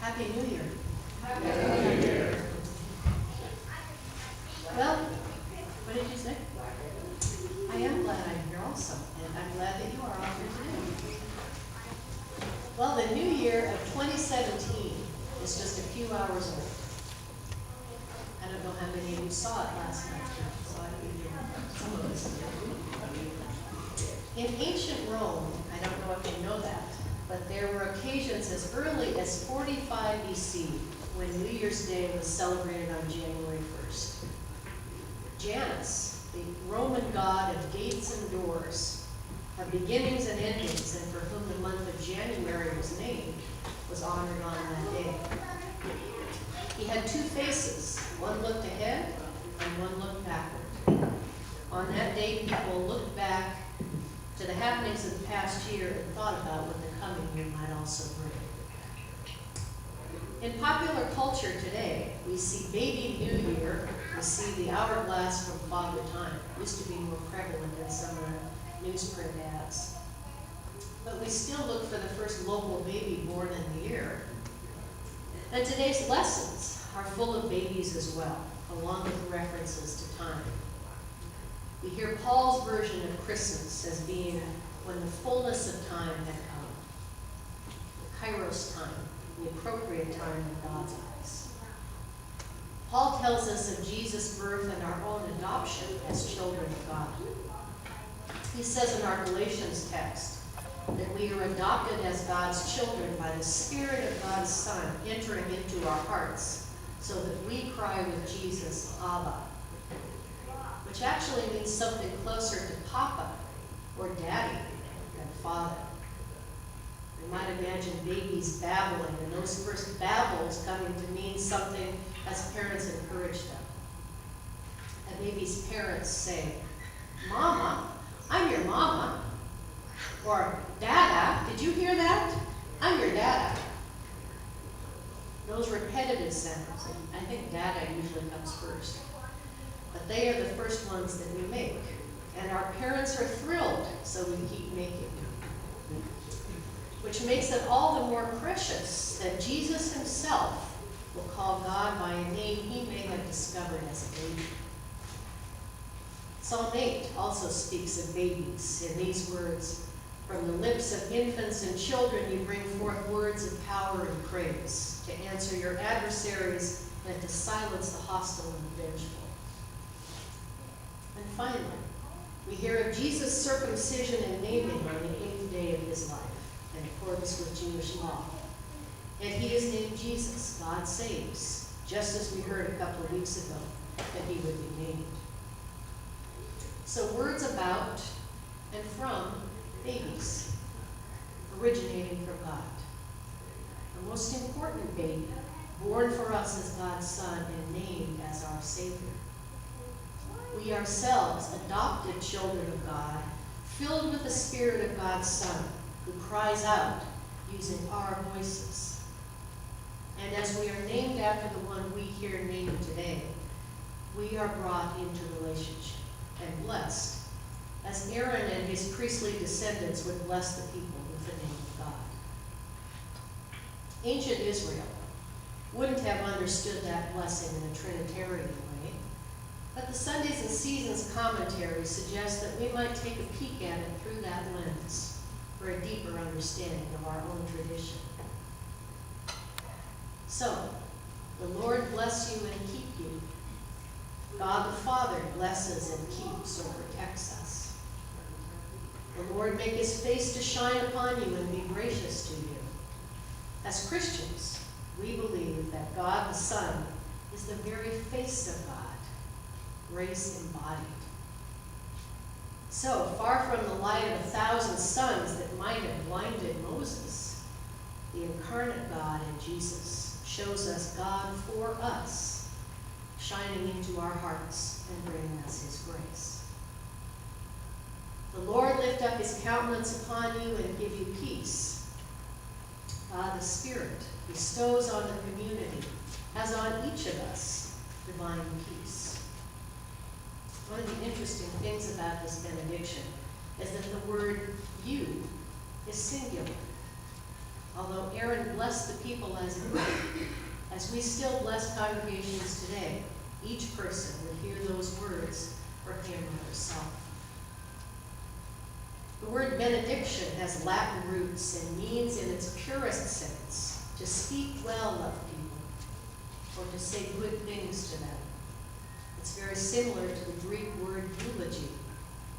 Happy New Year. Happy New Year. Well, what did you say? I am glad I'm here also, and I'm glad that you are all here today. Well, the new year of 2017 is just a few hours old. I don't know how many of you saw it last night. Saw it some of us did. In ancient Rome, I don't know if you know that, but there were occasions as early as 45 BC when New Year's Day was celebrated on January 1st. Janus, the Roman god of gates and doors, of beginnings and endings, and for whom the month of January was named, was honored on that day. He had two faces. One looked ahead and one looked backward. On that day, people looked back to the happenings of the past year and thought about what the coming year might also bring. In popular culture today, we see Baby New Year, we see the hourglass from Father Time. It used to be more prevalent in some of the newsprint ads. But we still look for the first local baby born in the year. And today's lessons are full of babies as well, along with references to time. We hear Paul's version of Christmas as being when the fullness of time had come. The Kairos time, the appropriate time in God's eyes. Paul tells us of Jesus' birth and our own adoption as children of God. He says in our Galatians text that we are adopted as God's children by the Spirit of God's Son entering into our hearts, so that we cry with Jesus, Abba, which actually means something closer to Papa or Daddy than Father. We might imagine babies babbling, and those first babbles coming to mean something as parents encourage them. A baby's parents say, Mama, I'm your mama. Or, Dada, did you hear that? I'm your dada. Those repetitive sounds, I think Dada usually comes first. But they are the first ones that we make. And our parents are thrilled, so we keep making them. Which makes it all the more precious that Jesus himself will call God by a name he may have discovered as a baby. Psalm 8 also speaks of babies in these words, from the lips of infants and children you bring forth words of power and praise, to answer your adversaries and to silence the hostile and vengeful. And finally, we hear of Jesus' circumcision and naming on the 8th day of his life, in accordance with Jewish law. And he is named Jesus, God saves, just as we heard a couple of weeks ago that he would be named. So words about and from babies, originating from God. The most important baby, born for us as God's Son and named as our Savior. We ourselves, adopted children of God, filled with the Spirit of God's Son, who cries out using our voices. And as we are named after the one we hear named today, we are brought into relationship and blessed, as Aaron and his priestly descendants would bless the people with the name of God. Ancient Israel wouldn't have understood that blessing in a Trinitarian way, but the Sundays and Seasons commentary suggests that we might take a peek at it through that lens for a deeper understanding of our own tradition. So, the Lord bless you and keep you. God the Father blesses and keeps or protects us. The Lord make his face to shine upon you and be gracious to you. As Christians, we believe that God the Son is the very face of God, grace embodied. So, far from the light of 1,000 suns that might have blinded Moses, the incarnate God in Jesus shows us God for us, shining into our hearts and bringing us his grace. The Lord lift up his countenance upon you and give you peace. God the Spirit bestows on the community, as on each of us, divine peace. One of the interesting things about this benediction is that the word you is singular. Although Aaron blessed the people as a group, as we still bless congregations today, each person would hear those words for him or herself. The word benediction has Latin roots and means in its purest sense to speak well of people or to say good things to them. It's very similar to the Greek word eulogy,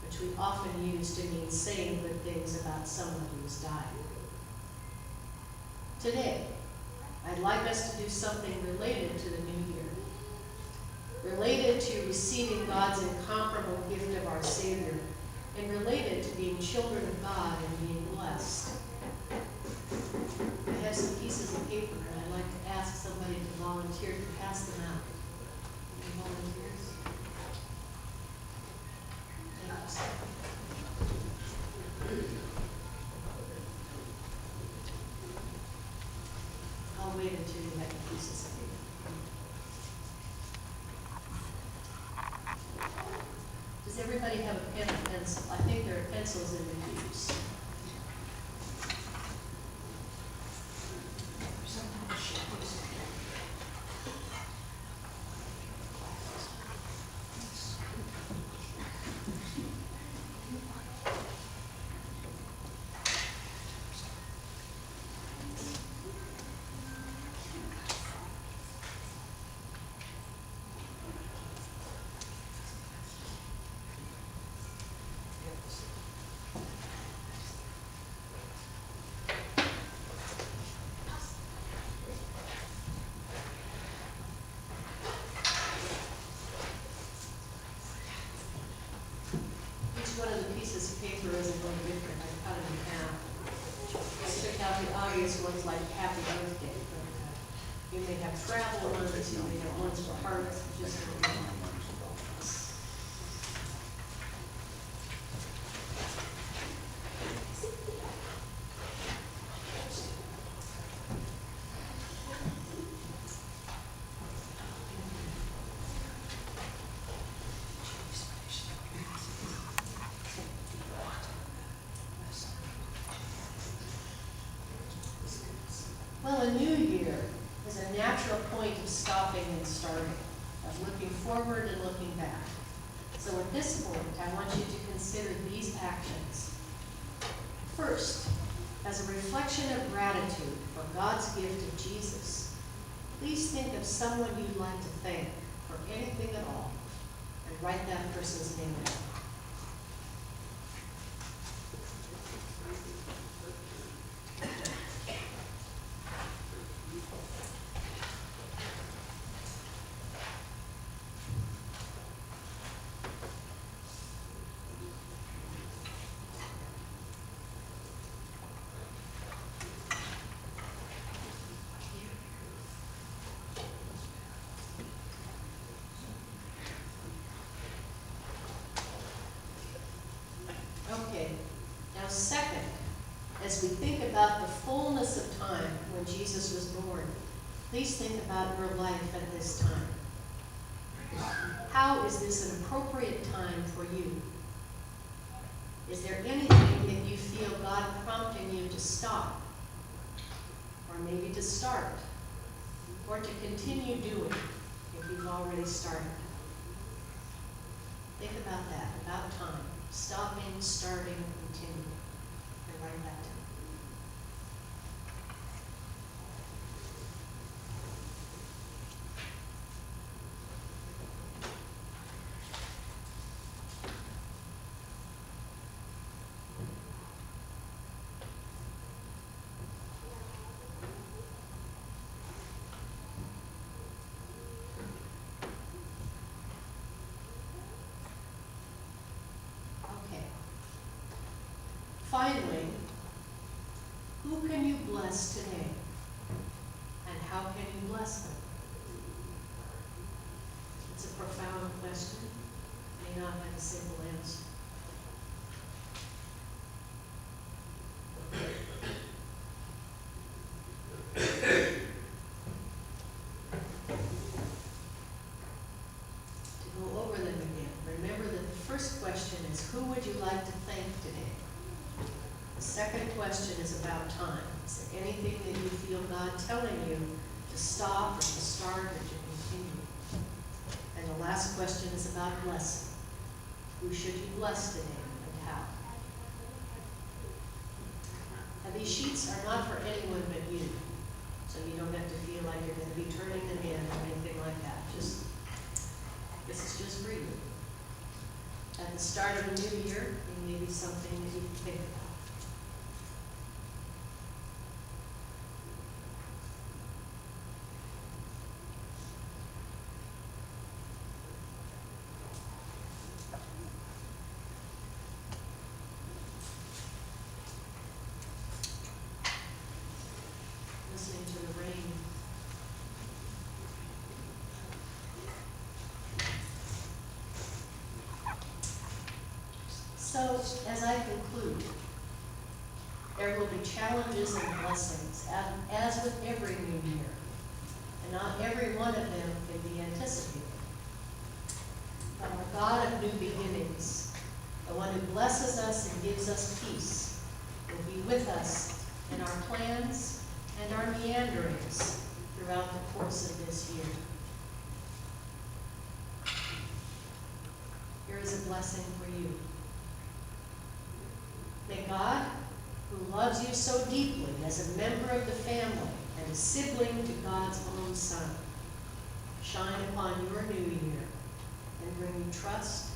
which we often use to mean saying good things about someone who has died. Today, I'd like us to do something related to the new year, related to receiving God's incomparable gift of our Savior, and related to being children of God and being blessed. I have some pieces of paper, and I'd like to ask somebody to volunteer to pass them out. Any volunteers? Thank you. I'll wait until you have the pieces of paper. Does everybody have a pen and pencil? I think there are pencils in the cubes. One of the pieces of paper is a little different. I cut it in half. I took out the obvious ones like happy birthday, but you may have travel ones, you may have ones for hearts, just for one. Well, a new year is a natural point of stopping and starting, of looking forward and looking back. So at this point, I want you to consider these actions. First, as a reflection of gratitude for God's gift of Jesus, please think of someone you'd like to thank for anything at all, and write that person's name down. Okay, now second, as we think about the fullness of time when Jesus was born, please think about your life at this time. How is this an appropriate time for you? Is there anything that you feel God prompting you to stop, or maybe to start, or to continue doing if you've already started? Think about that, about time. Stopping, starting, continuing. And write that down. Finally, who can you bless today? And how can you bless them? It's a profound question. It may not have a simple answer. To go over them again, remember that the first question is, who would you like to thank today? The second question is about time. Is there anything that you feel God telling you to stop or to start or to continue? And the last question is about blessing. Who should you bless today and how? Now, these sheets are not for anyone but you, so you don't have to feel like you're going to be turning them in or anything like that. This is just for you. At the start of a new year, it may be something that you can think about. Listening to the rain. So, as I conclude, there will be challenges and blessings, as with every new year, and not every one of them can be anticipated. But our God of new beginnings, the one who blesses us and gives us peace, will be with us in our plans and our meanderings throughout the course of this year. Here is a blessing for you. May God, who loves you so deeply as a member of the family and a sibling to God's own Son, shine upon your new year and bring you trust